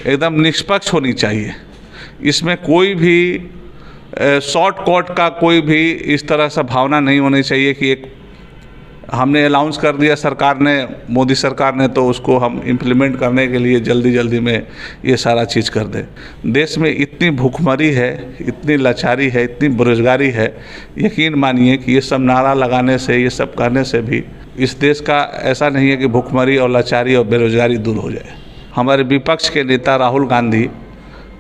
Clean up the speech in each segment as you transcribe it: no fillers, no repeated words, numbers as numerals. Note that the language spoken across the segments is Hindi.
एकदम निष्पक्ष होनी चाहिए। इसमें कोई भी शॉर्टकट का कोई भी इस तरह से भावना नहीं होनी चाहिए कि एक हमने अनाउंस कर दिया सरकार ने, मोदी सरकार ने, तो उसको हम इम्प्लीमेंट करने के लिए जल्दी जल्दी में ये सारा चीज़ कर दें। देश में इतनी भूखमरी है, इतनी लाचारी है, इतनी बेरोजगारी है, यकीन मानिए कि ये सब नारा लगाने से, ये सब करने से भी इस देश का ऐसा नहीं है कि भूखमरी और लाचारी और बेरोजगारी दूर हो जाए। हमारे विपक्ष के नेता राहुल गांधी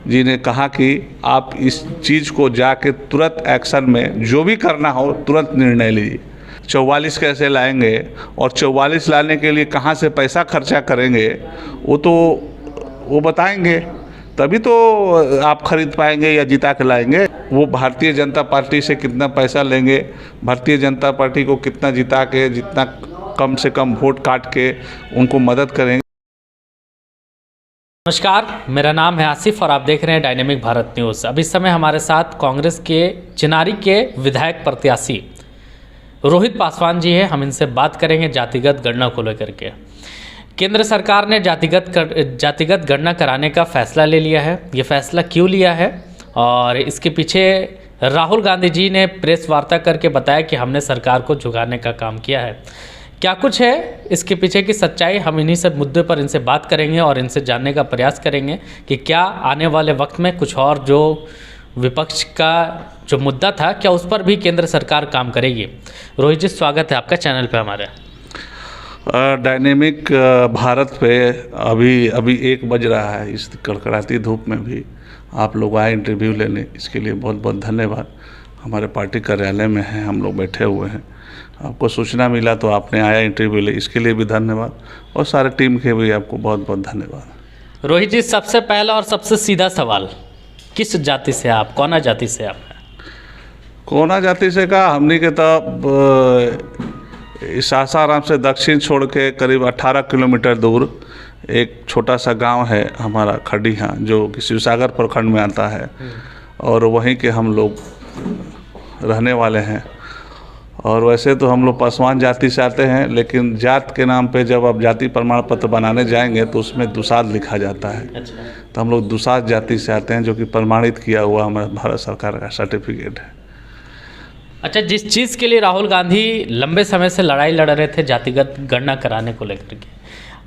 जी ने कहा कि आप इस चीज़ को जाके तुरंत एक्शन में जो भी करना हो तुरंत निर्णय लीजिए। 44 कैसे लाएंगे और 44 लाने के लिए कहाँ से पैसा खर्चा करेंगे वो बताएंगे, तभी तो आप खरीद पाएंगे या जिता के लाएंगे। वो भारतीय जनता पार्टी से कितना पैसा लेंगे, भारतीय जनता पार्टी को कितना जिता के, जितना कम से कम वोट काट के उनको मदद करेंगे। नमस्कार, मेरा नाम है आसिफ और आप देख रहे हैं डायनेमिक भारत न्यूज़। अब इस समय हमारे साथ कांग्रेस के चिनारी के विधायक प्रत्याशी रोहित पासवान जी हैं। हम इनसे बात करेंगे जातिगत गणना को लेकर के। केंद्र सरकार ने जातिगत गणना कराने का फैसला ले लिया है। ये फैसला क्यों लिया है और इसके पीछे राहुल गांधी जी ने प्रेस वार्ता करके बताया कि हमने सरकार को झुकाने का काम किया है। क्या कुछ है इसके पीछे की सच्चाई, हम इन्हीं सब मुद्दे पर इनसे बात करेंगे और इनसे जानने का प्रयास करेंगे कि क्या आने वाले वक्त में कुछ और जो विपक्ष का जो मुद्दा था, क्या उस पर भी केंद्र सरकार काम करेगी। रोहित जी, स्वागत है आपका चैनल पे हमारे। डायनेमिक भारत पे अभी 1 बज रहा है, इस कड़कड़ाती धूप में भी आप लोग आए इंटरव्यू लेने, इसके लिए बहुत बहुत धन्यवाद। हमारे पार्टी कार्यालय में हैं, हम लोग बैठे हुए हैं, आपको सूचना मिला तो आपने आया इंटरव्यू ले, इसके लिए भी धन्यवाद और सारे टीम के भी आपको बहुत बहुत धन्यवाद। रोहित जी, सबसे पहला और सबसे सीधा सवाल, किस जाति से आप, कौना जाति से आप हैं? कोना जाति से का हमनी के तब सासाराम से दक्षिण छोड़ के करीब 18 किलोमीटर दूर एक छोटा सा गांव है हमारा खड़िया, जो कि शिवसागर प्रखंड में आता है और वहीं के हम लोग रहने वाले हैं। और वैसे तो हम लोग पासवान जाति से आते हैं, लेकिन जात के नाम पे जब आप जाति प्रमाण पत्र बनाने जाएंगे तो उसमें दुसाध लिखा जाता है। अच्छा। तो हम लोग दुसाध जाति से आते हैं, जो कि प्रमाणित किया हुआ हमारे भारत सरकार का सर्टिफिकेट है। अच्छा, जिस चीज़ के लिए राहुल गांधी लंबे समय से लड़ाई लड़ रहे थे जातिगत गणना कराने को लेकर के,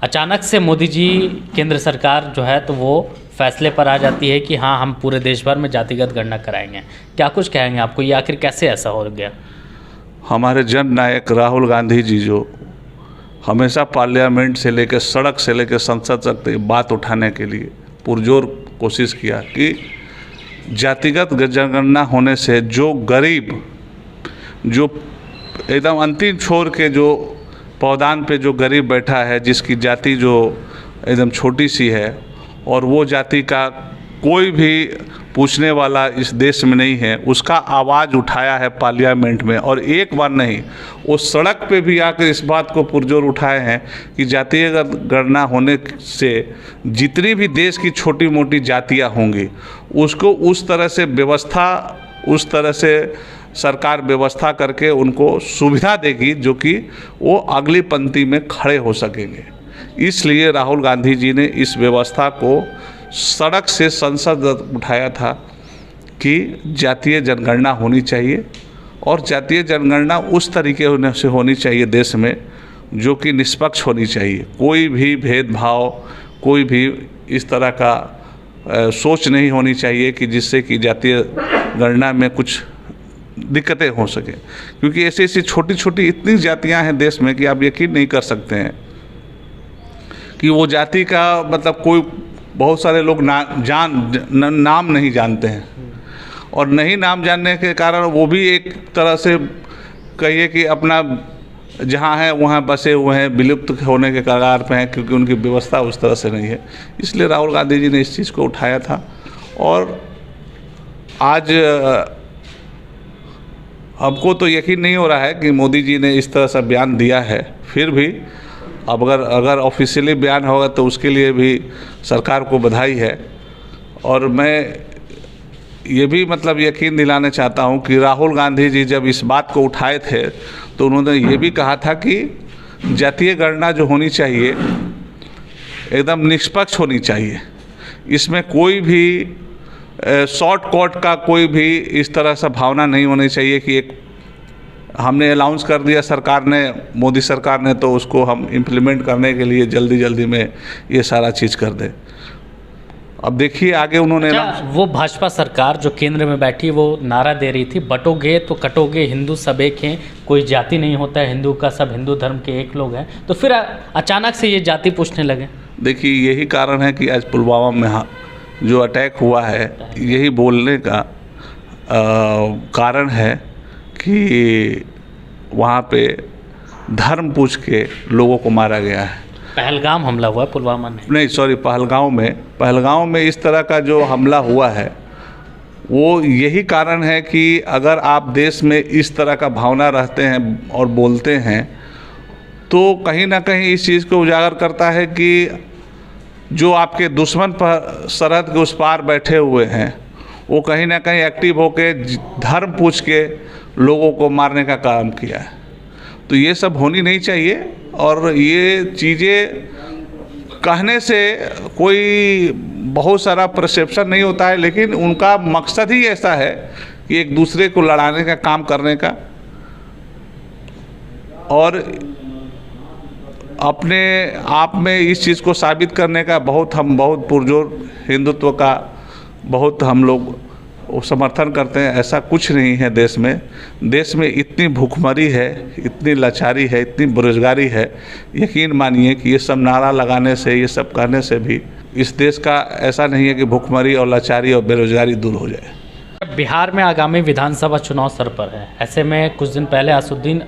अचानक से मोदी जी, केंद्र सरकार जो है तो वो फैसले पर आ जाती है कि हाँ, हम पूरे देश भर में जातिगत गणना कराएंगे। क्या कुछ कहेंगे आपको, ये आखिर कैसे ऐसा हो गया? हमारे जन नायक राहुल गांधी जी जो हमेशा पार्लियामेंट से लेकर सड़क से लेकर संसद तक बात उठाने के लिए पुरजोर कोशिश किया कि जातिगत जनगणना होने से जो गरीब, जो एकदम अंतिम छोर के जो पौधान पे जो गरीब बैठा है, जिसकी जाति जो एकदम छोटी सी है और वो जाति का कोई भी पूछने वाला इस देश में नहीं है, उसका आवाज़ उठाया है पार्लियामेंट में। और एक बार नहीं, वो सड़क पे भी आकर इस बात को पुरजोर उठाए हैं कि जातीय गणना होने से जितनी भी देश की छोटी मोटी जातियाँ होंगी उसको उस तरह से सरकार व्यवस्था करके उनको सुविधा देगी जो कि वो अगली पंक्ति में खड़े हो सकेंगे। इसलिए राहुल गांधी जी ने इस व्यवस्था को सड़क से संसद उठाया था कि जातीय जनगणना होनी चाहिए और जातीय जनगणना उस तरीके से होनी चाहिए देश में जो कि निष्पक्ष होनी चाहिए। कोई भी भेदभाव, कोई भी इस तरह का सोच नहीं होनी चाहिए कि जिससे कि जातीय गणना में कुछ दिक्कतें हो सके, क्योंकि ऐसी ऐसी छोटी छोटी इतनी जातियां हैं देश में कि आप यकीन नहीं कर सकते हैं कि वो जाति का मतलब कोई, बहुत सारे लोग नाम नहीं जानते हैं और नहीं नाम जानने के कारण वो भी एक तरह से कहिए कि अपना जहाँ है वहाँ बसे हुए हैं, विलुप्त होने के कगार पे हैं, क्योंकि उनकी व्यवस्था उस तरह से नहीं है। इसलिए राहुल गांधी जी ने इस चीज़ को उठाया था और आज हमको तो यकीन नहीं हो रहा है कि मोदी जी ने इस तरह से बयान दिया है। फिर भी अब अगर ऑफिशियली बयान होगा तो उसके लिए भी सरकार को बधाई है। और मैं ये भी मतलब यकीन दिलाना चाहता हूँ कि राहुल गांधी जी जब इस बात को उठाए थे तो उन्होंने ये भी कहा था कि जातीय गणना जो होनी चाहिए एकदम निष्पक्ष होनी चाहिए। इसमें कोई भी शॉर्टकट का कोई भी इस तरह से भावना नहीं होनी चाहिए कि एक हमने अनाउंस कर दिया सरकार ने, मोदी सरकार ने, तो उसको हम इम्प्लीमेंट करने के लिए जल्दी जल्दी में ये सारा चीज़ कर दें। अब देखिए आगे उन्होंने वो भाजपा सरकार जो केंद्र में बैठी वो नारा दे रही थी, बटोगे तो कटोगे, हिंदू सब एक हैं, कोई जाति नहीं होता है हिंदू का, सब हिंदू धर्म के एक लोग हैं, तो फिर अचानक से ये जाति पूछने लगे। देखिए यही कारण है कि आज पुलवामा में जो अटैक हुआ है, यही बोलने का कारण है कि वहाँ पे धर्म पूछ के लोगों को मारा गया है। पहलगाम हमला हुआ है, पुलवामा में नहीं, सॉरी, पहलगाम में इस तरह का जो हमला हुआ है वो यही कारण है कि अगर आप देश में इस तरह का भावना रखते हैं और बोलते हैं तो कहीं ना कहीं इस चीज़ को उजागर करता है कि जो आपके दुश्मन पर सरहद के उस पार बैठे हुए हैं वो कहीं ना कहीं एक्टिव होके धर्म पूछ के लोगों को मारने का काम किया है। तो ये सब होनी नहीं चाहिए और ये चीज़ें कहने से कोई बहुत सारा परसेप्शन नहीं होता है, लेकिन उनका मकसद ही ऐसा है कि एक दूसरे को लड़ाने का काम करने का और अपने आप में इस चीज़ को साबित करने का बहुत पुरजोर हिंदुत्व का बहुत हम लोग समर्थन करते हैं। ऐसा कुछ नहीं है देश में इतनी भूखमरी है, इतनी लाचारी है, इतनी बेरोजगारी है, यकीन मानिए कि ये सब नारा लगाने से, ये सब कहने से भी इस देश का ऐसा नहीं है कि भूखमरी और लाचारी और बेरोजगारी दूर हो जाए। बिहार में आगामी विधानसभा चुनाव सर पर है, ऐसे में कुछ दिन पहले असदुद्दीन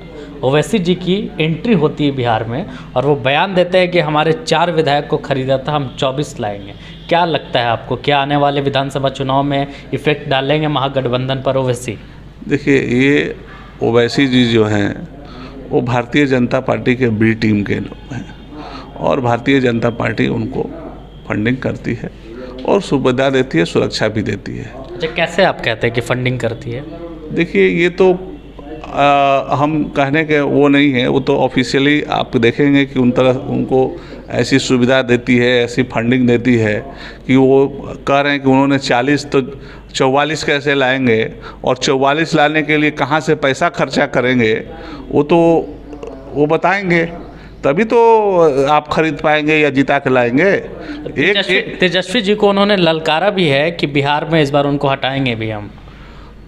ओवैसी जी की एंट्री होती है बिहार में और वो बयान देते हैं कि हमारे 4 विधायक को खरीदा था, हम 24 लाएंगे। क्या लगता है आपको, क्या आने वाले विधानसभा चुनाव में इफेक्ट डालेंगे महागठबंधन पर ओवैसी? देखिए, ये ओवैसी जी जो हैं वो भारतीय जनता पार्टी के बी टीम के लोग हैं और भारतीय जनता पार्टी उनको फंडिंग करती है और सुविधा देती है, सुरक्षा भी देती है। अच्छा, कैसे आप कहते हैं कि फंडिंग करती है? देखिए, ये तो हम कहने के वो नहीं है, वो तो ऑफिशियली आप देखेंगे कि उनको ऐसी सुविधा देती है, ऐसी फंडिंग देती है कि वो कह रहे हैं कि उन्होंने 40 तो 44 कैसे लाएंगे और 44 लाने के लिए कहाँ से पैसा खर्चा करेंगे वो बताएंगे, तभी तो आप खरीद पाएंगे या जिता के लाएंगे। तेजस्वी जी को उन्होंने ललकारा भी है कि बिहार में इस बार उनको हटाएंगे भी, हम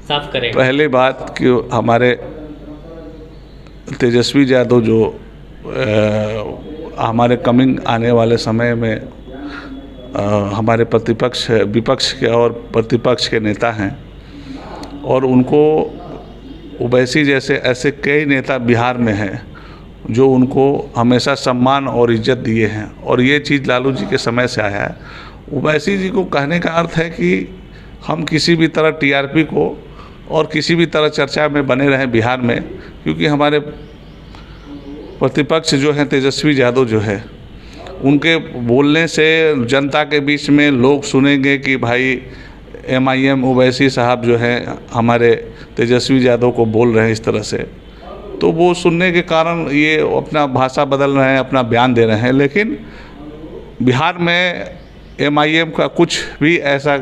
साफ करेंगे। पहली बात कि हमारे तेजस्वी यादव जो हमारे कमिंग आने वाले समय में हमारे विपक्ष के और प्रतिपक्ष के नेता हैं और उनको ओवैसी जैसे ऐसे कई नेता बिहार में हैं जो उनको हमेशा सम्मान और इज्जत दिए हैं और ये चीज़ लालू जी के समय से आया है। ओवैसी जी को कहने का अर्थ है कि हम किसी भी तरह टीआरपी को और किसी भी तरह चर्चा में बने रहें बिहार में, क्योंकि हमारे प्रतिपक्ष जो हैं तेजस्वी यादव जो है उनके बोलने से जनता के बीच में लोग सुनेंगे कि भाई MIM ओवैसी साहब जो हैं हमारे तेजस्वी यादव को बोल रहे हैं इस तरह से, तो वो सुनने के कारण ये अपना भाषा बदल रहे हैं, अपना बयान दे रहे हैं। लेकिन बिहार में MIM का कुछ भी ऐसा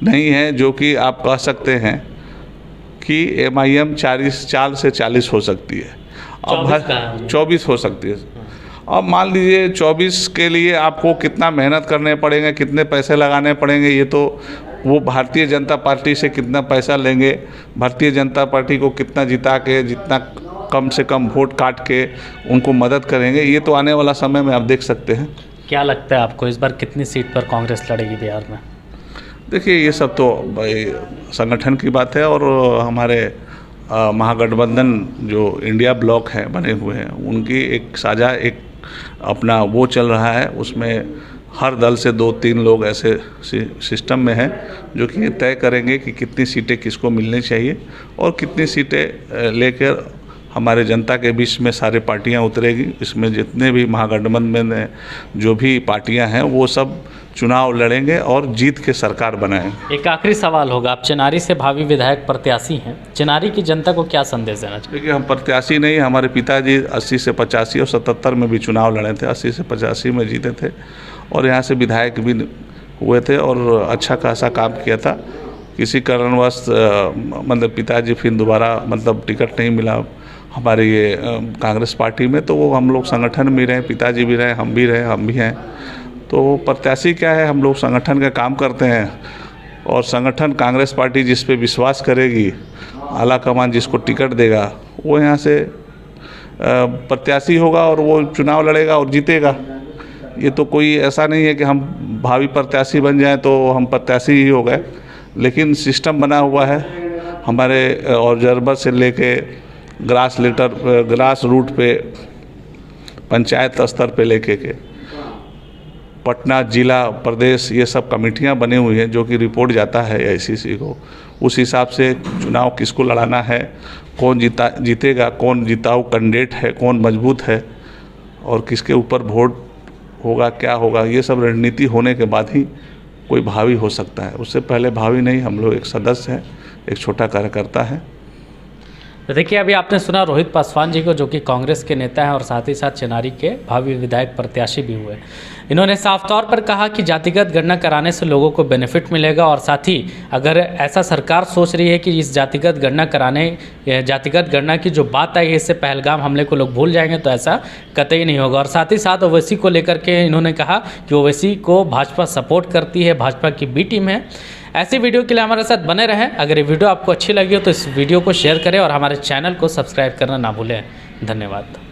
नहीं है जो कि आप कह सकते हैं कि MIM 4 से 40 हो सकती है, अब 24 हो सकती है। अब मान लीजिए 24 के लिए आपको कितना मेहनत करने पड़ेंगे, कितने पैसे लगाने पड़ेंगे, ये तो वो भारतीय जनता पार्टी से कितना पैसा लेंगे, भारतीय जनता पार्टी को कितना जिता के, जितना कम से कम वोट काट के उनको मदद करेंगे, ये तो आने वाला समय में आप देख सकते हैं। क्या लगता है आपको इस बार कितनी सीट पर कांग्रेस लड़ेगी बिहार में? देखिए, ये सब तो भाई संगठन की बात है और हमारे महागठबंधन जो इंडिया ब्लॉक है बने हुए हैं उनकी एक साझा एक अपना वो चल रहा है, उसमें हर दल से 2-3 लोग ऐसे सिस्टम में हैं जो कि तय करेंगे कि कितनी सीटें किसको मिलनी चाहिए और कितनी सीटें लेकर हमारे जनता के बीच में सारे पार्टियां उतरेगी। इसमें जितने भी महागठबंधन में जो भी पार्टियां हैं वो सब चुनाव लड़ेंगे और जीत के सरकार बनाएंगे। एक आखिरी सवाल होगा, आप चिनारी से भावी विधायक प्रत्याशी हैं, चिनारी की जनता को क्या संदेश देना चाहिए? देखिए, हम प्रत्याशी नहीं, हमारे पिताजी 80 से 85 और 77 में भी चुनाव लड़े थे, 80 से 85 में जीते थे और यहाँ से विधायक भी हुए थे और अच्छा खासा काम किया था। किसी कारणवश मतलब पिताजी फिर दोबारा मतलब टिकट नहीं मिला हमारे ये कांग्रेस पार्टी में, तो वो हम लोग संगठन में रहे, पिताजी भी रहे, हम भी हैं। तो प्रत्याशी क्या है, हम लोग संगठन का काम करते हैं और संगठन कांग्रेस पार्टी जिस पे विश्वास करेगी, आला कमान जिसको टिकट देगा, वो यहाँ से प्रत्याशी होगा और वो चुनाव लड़ेगा और जीतेगा। ये तो कोई ऐसा नहीं है कि हम भावी प्रत्याशी बन जाएं तो हम प्रत्याशी ही हो गए, लेकिन सिस्टम बना हुआ है हमारे ऑब्जर्वर से लेके ग्रास रूट पे, पंचायत स्तर पे लेके के पटना जिला प्रदेश, ये सब कमेटियां बनी हुई हैं जो कि रिपोर्ट जाता है AICC को। उस हिसाब से चुनाव किसको लड़ाना है, कौन जीतेगा, कौन जिताऊ कैंडिडेट है, कौन मजबूत है और किसके ऊपर वोट होगा, क्या होगा, ये सब रणनीति होने के बाद ही कोई भावी हो सकता है। उससे पहले भावी नहीं, हम लोग एक सदस्य हैं, एक छोटा कार्यकर्ता है। तो देखिए, अभी आपने सुना रोहित पासवान जी को, जो कि कांग्रेस के नेता हैं और साथ ही साथ चिनारी के भावी विधायक प्रत्याशी भी हुए। इन्होंने साफ तौर पर कहा कि जातिगत गणना कराने से लोगों को बेनिफिट मिलेगा और साथ ही अगर ऐसा सरकार सोच रही है कि इस जातिगत गणना की जो बात आई है इससे पहलगाम हमले को लोग भूल जाएंगे, तो ऐसा कतई नहीं होगा। और साथ ही साथ ओवैसी को लेकर के इन्होंने कहा कि ओवैसी को भाजपा सपोर्ट करती है, भाजपा की बी टीम है। ऐसी वीडियो के लिए हमारे साथ बने रहें। अगर ये वीडियो आपको अच्छी लगी हो तो इस वीडियो को शेयर करें और हमारे चैनल को सब्सक्राइब करना ना भूलें। धन्यवाद।